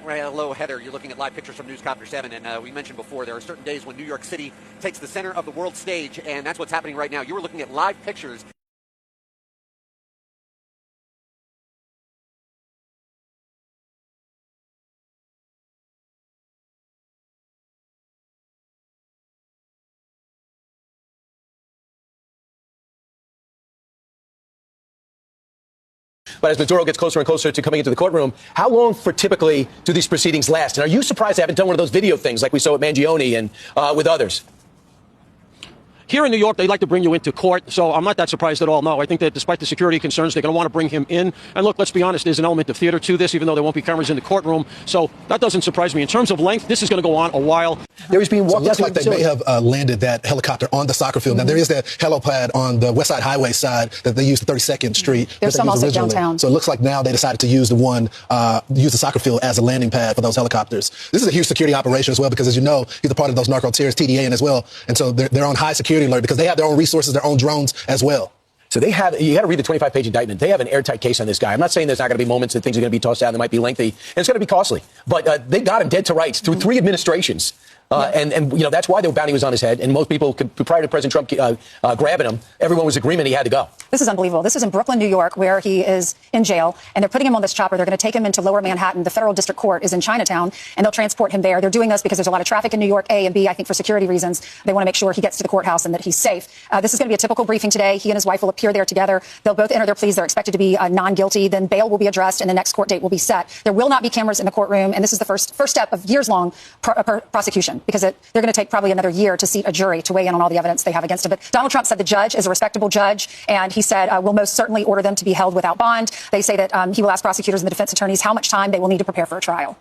Hello, Heather. You're looking at live pictures from Newscopter 7, and we mentioned before there are certain days when New York City takes the center of the world stage, and that's what's happening right now. You were looking at live pictures. But as Maduro gets closer and closer to coming into the courtroom, how long for typically do these proceedings last? And are you surprised they haven't done one of those video things like we saw at Mangione and with others? Here in New York, they like to bring you into court, so I'm not that surprised at all. No, I think that despite the security concerns, they're going to want to bring him in. And look, let's be honest, there's an element of theater to this, even though there won't be cameras in the courtroom. So that doesn't surprise me. In terms of length, this is going to go on a while. There is being walked. So it looks like they may have landed that helicopter on the soccer field. Now, there is that helipad on the West Side Highway side that they used, the 32nd Street. There's some also downtown. So it looks like now they decided to use use the soccer field as a landing pad for those helicopters. This is a huge security operation as well, because as you know, he's a part of those narco terrorists, TDA, as well. And so they're on high security alert because they have their own resources, their own drones as well. So you got to read the 25-page indictment. They have an airtight case on this guy. I'm not saying there's not going to be moments that things are going to be tossed out that might be lengthy, and it's going to be costly. But they got him dead to rights through 3 administrations. And you know, that's why the bounty was on his head. And most people, prior to President Trump grabbing him, everyone was agreement he had to go. This is unbelievable. This is in Brooklyn, New York, where he is in jail, and they're putting him on this chopper. They're going to take him into Lower Manhattan. The federal district court is in Chinatown, and they'll transport him there. They're doing this because there's a lot of traffic in New York, A, and B, I think for security reasons. They want to make sure he gets to the courthouse and that he's safe. This is going to be a typical briefing today. He and his wife will appear there together. They'll both enter their pleas. They're expected to be non-guilty. Then bail will be addressed, and the next court date will be set. There will not be cameras in the courtroom, and this is the first step of years-long prosecution, because they're going to take probably another year to seat a jury to weigh in on all the evidence they have against him. But Donald Trump said the judge is a respectable judge, and he said we'll most certainly order them to be held without bond. They say that he will ask prosecutors and the defense attorneys how much time they will need to prepare for a trial.